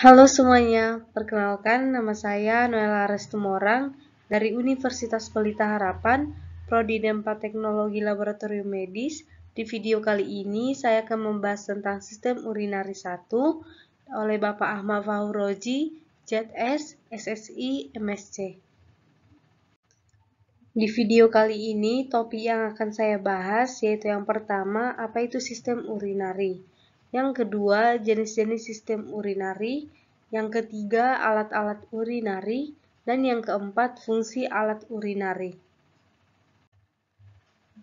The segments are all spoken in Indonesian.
Halo semuanya, perkenalkan nama saya Noella Restumorang dari Universitas Pelita Harapan, Prodi D4 Teknologi Laboratorium Medis. Di video kali ini saya akan membahas tentang sistem urinari 1 oleh Bapak Ahmad Fahroji, JS, SSI, MSc. Di video kali ini, topik yang akan saya bahas yaitu yang pertama, apa itu sistem urinari. Yang kedua, jenis-jenis sistem urinari. Yang ketiga, alat-alat urinari. Dan yang keempat, fungsi alat urinari.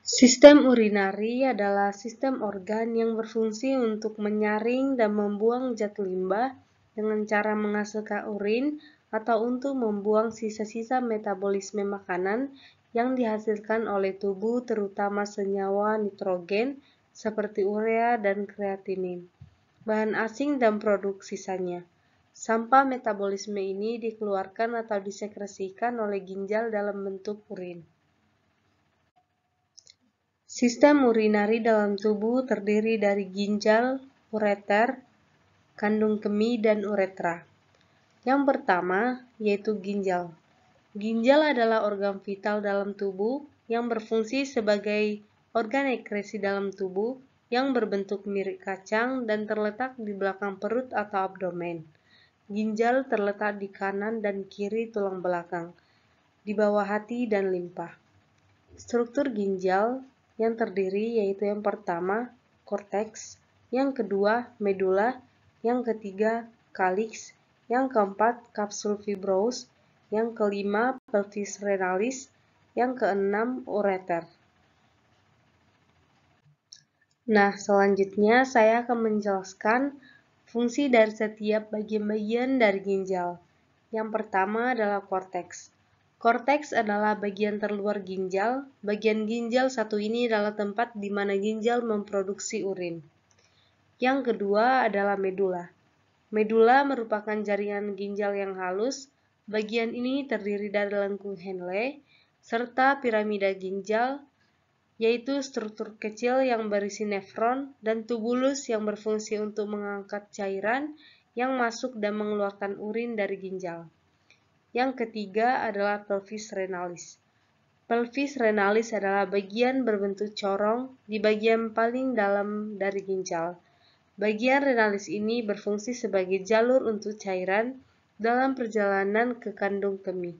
Sistem urinari adalah sistem organ yang berfungsi untuk menyaring dan membuang zat limbah dengan cara menghasilkan urin atau untuk membuang sisa-sisa metabolisme makanan yang dihasilkan oleh tubuh, terutama senyawa nitrogen seperti urea dan kreatinin, bahan asing dan produk sisanya. Sampah metabolisme ini dikeluarkan atau disekresikan oleh ginjal dalam bentuk urin. Sistem urinari dalam tubuh terdiri dari ginjal, ureter, kandung kemih, dan uretra. Yang pertama, yaitu ginjal. Ginjal adalah organ vital dalam tubuh yang berfungsi sebagai organ ekskresi dalam tubuh yang berbentuk mirip kacang dan terletak di belakang perut atau abdomen. Ginjal terletak di kanan dan kiri tulang belakang, di bawah hati dan limpa. Struktur ginjal yang terdiri yaitu yang pertama, korteks, yang kedua, medula, yang ketiga, calyx, yang keempat, kapsul fibrous, yang kelima, pelvis renalis, yang keenam, ureter. Nah, selanjutnya saya akan menjelaskan fungsi dari setiap bagian-bagian dari ginjal. Yang pertama adalah korteks. Korteks adalah bagian terluar ginjal. Bagian ginjal satu ini adalah tempat di mana ginjal memproduksi urin. Yang kedua adalah medula. Medula merupakan jaringan ginjal yang halus. Bagian ini terdiri dari lengkung Henle serta piramida ginjal, yaitu struktur kecil yang berisi nefron dan tubulus yang berfungsi untuk mengangkat cairan yang masuk dan mengeluarkan urin dari ginjal. Yang ketiga adalah pelvis renalis. Pelvis renalis adalah bagian berbentuk corong di bagian paling dalam dari ginjal. Bagian renalis ini berfungsi sebagai jalur untuk cairan dalam perjalanan ke kandung kemih.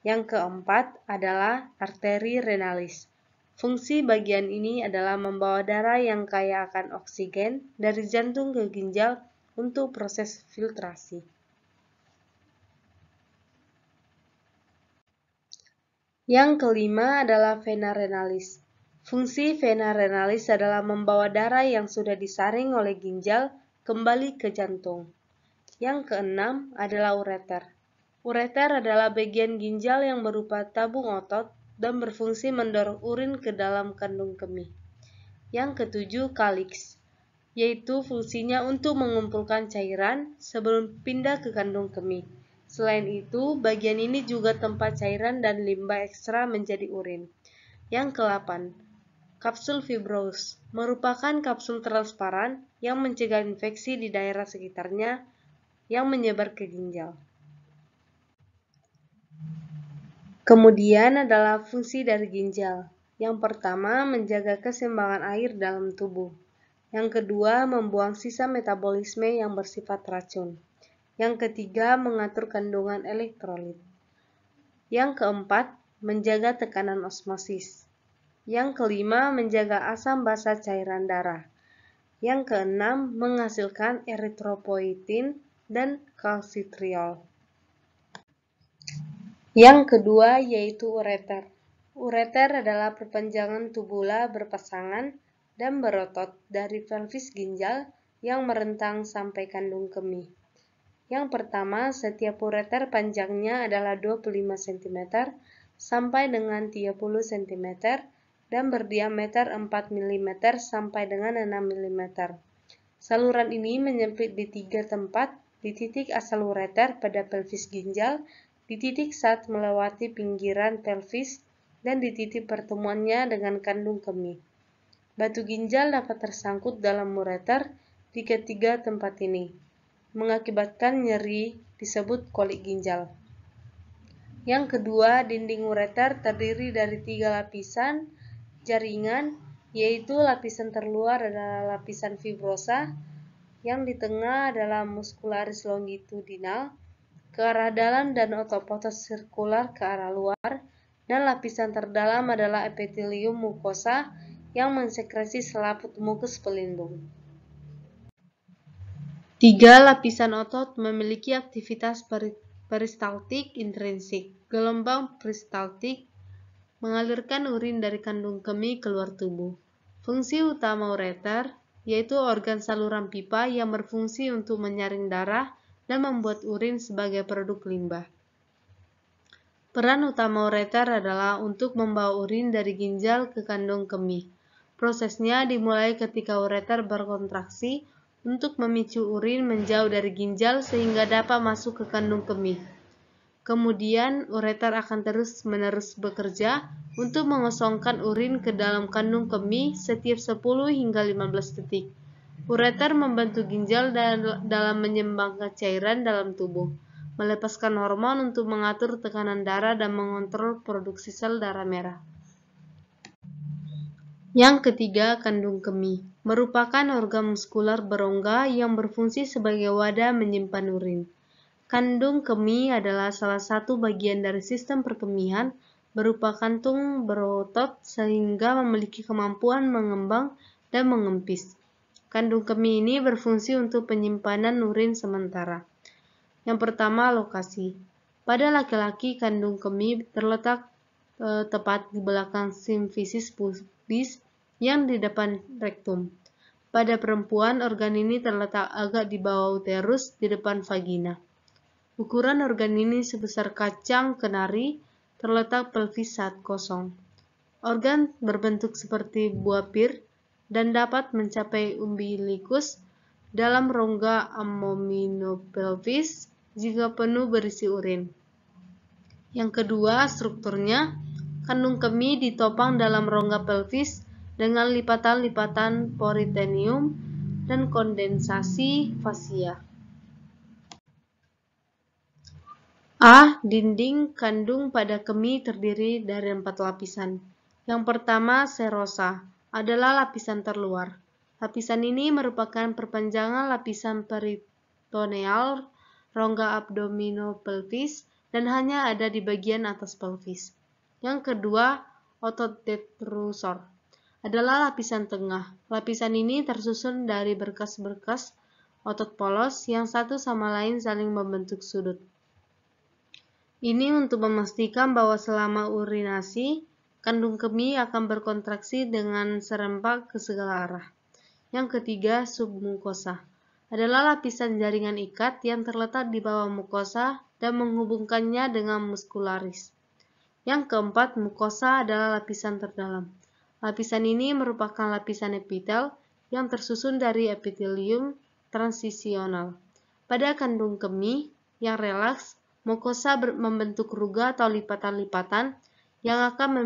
Yang keempat adalah arteri renalis. Fungsi bagian ini adalah membawa darah yang kaya akan oksigen dari jantung ke ginjal untuk proses filtrasi. Yang kelima adalah vena renalis. Fungsi vena renalis adalah membawa darah yang sudah disaring oleh ginjal kembali ke jantung. Yang keenam adalah ureter. Ureter adalah bagian ginjal yang berupa tabung otot dan berfungsi mendorong urin ke dalam kandung kemih. Yang ketujuh, calyx, yaitu fungsinya untuk mengumpulkan cairan sebelum pindah ke kandung kemih. Selain itu, bagian ini juga tempat cairan dan limbah ekstra menjadi urin. Yang ke-8, kapsul fibrous, merupakan kapsul transparan yang mencegah infeksi di daerah sekitarnya yang menyebar ke ginjal. Kemudian adalah fungsi dari ginjal. Yang pertama, menjaga keseimbangan air dalam tubuh. Yang kedua, membuang sisa metabolisme yang bersifat racun. Yang ketiga, mengatur kandungan elektrolit. Yang keempat, menjaga tekanan osmosis. Yang kelima, menjaga asam basa cairan darah. Yang keenam, menghasilkan eritropoietin dan kalsitriol. Yang kedua yaitu ureter. Ureter adalah perpanjangan tubula berpasangan dan berotot dari pelvis ginjal yang merentang sampai kandung kemih. Yang pertama, setiap ureter panjangnya adalah 25 cm sampai dengan 30 cm dan berdiameter 4 mm sampai dengan 6 mm. Saluran ini menyempit di 3 tempat, di titik asal ureter pada pelvis ginjal, di titik saat melewati pinggiran pelvis, dan di titik pertemuannya dengan kandung kemih. Batu ginjal dapat tersangkut dalam ureter di ketiga tempat ini. mengakibatkan nyeri disebut kolik ginjal. Yang kedua, dinding ureter terdiri dari 3 lapisan jaringan, yaitu lapisan terluar adalah lapisan fibrosa, yang di tengah adalah muscularis longitudinal ke arah dalam dan otopotos sirkular ke arah luar, dan lapisan terdalam adalah epitelium mukosa yang mensekresi selaput mukus pelindung. 3 lapisan otot memiliki aktivitas peristaltik intrinsik. Gelombang peristaltik mengalirkan urin dari kandung kemih keluar tubuh. Fungsi utama ureter yaitu organ saluran pipa yang berfungsi untuk menyaring darah dan membuat urin sebagai produk limbah. Peran utama ureter adalah untuk membawa urin dari ginjal ke kandung kemih. Prosesnya dimulai ketika ureter berkontraksi untuk memicu urin menjauh dari ginjal sehingga dapat masuk ke kandung kemih. Kemudian, ureter akan terus-menerus bekerja untuk mengosongkan urin ke dalam kandung kemih setiap 10 hingga 15 detik. Ureter membantu ginjal dalam menyumbangkan cairan dalam tubuh, melepaskan hormon untuk mengatur tekanan darah dan mengontrol produksi sel darah merah. Yang ketiga, kandung kemih merupakan organ muskular berongga yang berfungsi sebagai wadah menyimpan urin. Kandung kemih adalah salah satu bagian dari sistem perkemihan berupa kantung berotot sehingga memiliki kemampuan mengembang dan mengempis. Kandung kemih ini berfungsi untuk penyimpanan urin sementara. Yang pertama, lokasi. Pada laki-laki, kandung kemih terletak tepat di belakang simfisis pubis yang di depan rektum. Pada perempuan, organ ini terletak agak di bawah uterus di depan vagina. Ukuran organ ini sebesar kacang kenari, terletak pelvis saat kosong. Organ berbentuk seperti buah pir dan dapat mencapai umbilikus dalam rongga abdominopelvis jika penuh berisi urin. Yang kedua, strukturnya. Kandung kemih ditopang dalam rongga pelvis dengan lipatan-lipatan peritoneum dan kondensasi fasia. A. Dinding kandung pada kemih terdiri dari 4 lapisan. Yang pertama, serosa, adalah lapisan terluar. Lapisan ini merupakan perpanjangan lapisan peritoneal rongga abdominopelvis dan hanya ada di bagian atas pelvis. Yang kedua, otot detrusor, adalah lapisan tengah. Lapisan ini tersusun dari berkas-berkas otot polos yang satu sama lain saling membentuk sudut. Ini untuk memastikan bahwa selama urinasi, kandung kemih akan berkontraksi dengan serempak ke segala arah. Yang ketiga, submukosa, adalah lapisan jaringan ikat yang terletak di bawah mukosa dan menghubungkannya dengan muskularis. Yang keempat, mukosa adalah lapisan terdalam. Lapisan ini merupakan lapisan epitel yang tersusun dari epitelium transisional. Pada kandung kemih yang relaks, mukosa membentuk ruga atau lipatan-lipatan yang akan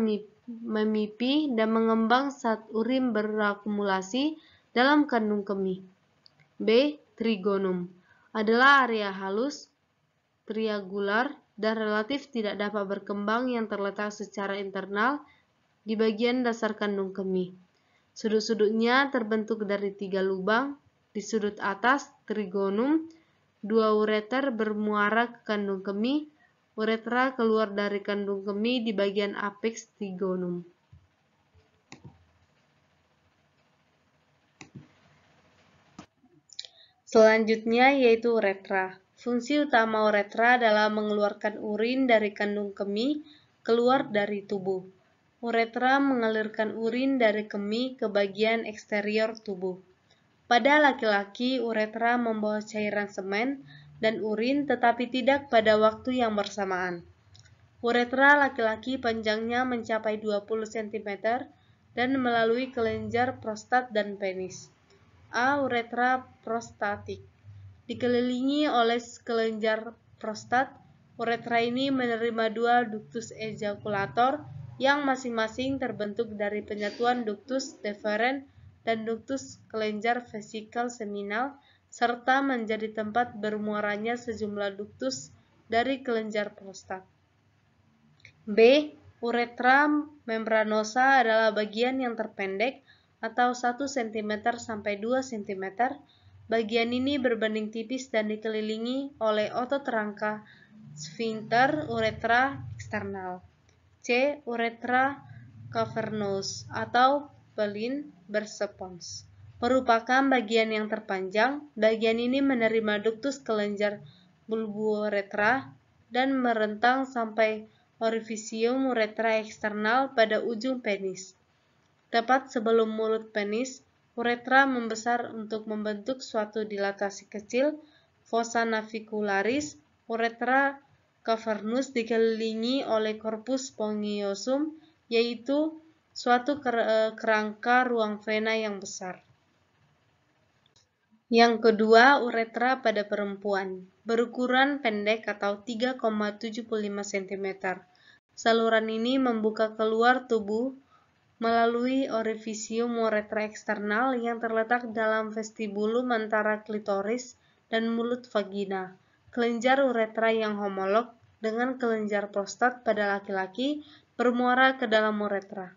memipi dan mengembang saat urin berakumulasi dalam kandung kemih. B. Trigonum, adalah area halus, triangular, dan relatif tidak dapat berkembang yang terletak secara internal di bagian dasar kandung kemih. Sudut-sudutnya terbentuk dari 3 lubang. Di sudut atas, trigonum, 2 ureter bermuara ke kandung kemih. Uretra keluar dari kandung kemih di bagian apeks trigonum. Selanjutnya yaitu uretra. Fungsi utama uretra adalah mengeluarkan urin dari kandung kemih keluar dari tubuh. Uretra mengalirkan urin dari kemih ke bagian eksterior tubuh. Pada laki-laki, uretra membawa cairan semen dan urin tetapi tidak pada waktu yang bersamaan. Uretra laki-laki panjangnya mencapai 20 cm dan melalui kelenjar prostat dan penis. A. Uretra prostatik, dikelilingi oleh kelenjar prostat. Uretra ini menerima 2 ductus ejakulator yang masing-masing terbentuk dari penyatuan ductus deferens dan ductus kelenjar vesikal seminal serta menjadi tempat bermuaranya sejumlah duktus dari kelenjar prostat. B. Uretra membranosa adalah bagian yang terpendek atau 1 cm sampai 2 cm. Bagian ini berbanding tipis dan dikelilingi oleh otot rangka sphincter uretra eksternal. C. Uretra cavernous atau pelin bersepons. Merupakan bagian yang terpanjang. Bagian ini menerima duktus kelenjar bulburetra dan merentang sampai orifisium uretra eksternal pada ujung penis. Tepat sebelum mulut penis, uretra membesar untuk membentuk suatu dilatasi kecil, fossa navicularis. Uretra cavernous dikelilingi oleh corpus spongiosum, yaitu suatu kerangka ruang vena yang besar. Yang kedua, uretra pada perempuan, berukuran pendek atau 3,75 cm. Saluran ini membuka keluar tubuh melalui orifisium uretra eksternal yang terletak dalam vestibulum antara klitoris dan mulut vagina. Kelenjar uretra yang homolog dengan kelenjar prostat pada laki-laki bermuara ke dalam uretra.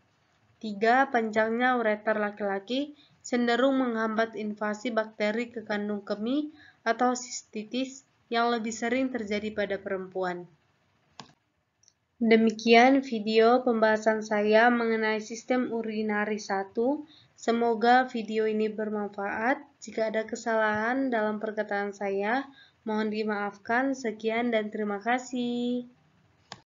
3. Panjangnya ureter laki-laki cenderung menghambat invasi bakteri ke kandung kemih atau sistitis yang lebih sering terjadi pada perempuan. Demikian video pembahasan saya mengenai sistem urinari 1. Semoga video ini bermanfaat. Jika ada kesalahan dalam perkataan saya, mohon dimaafkan. Sekian dan terima kasih.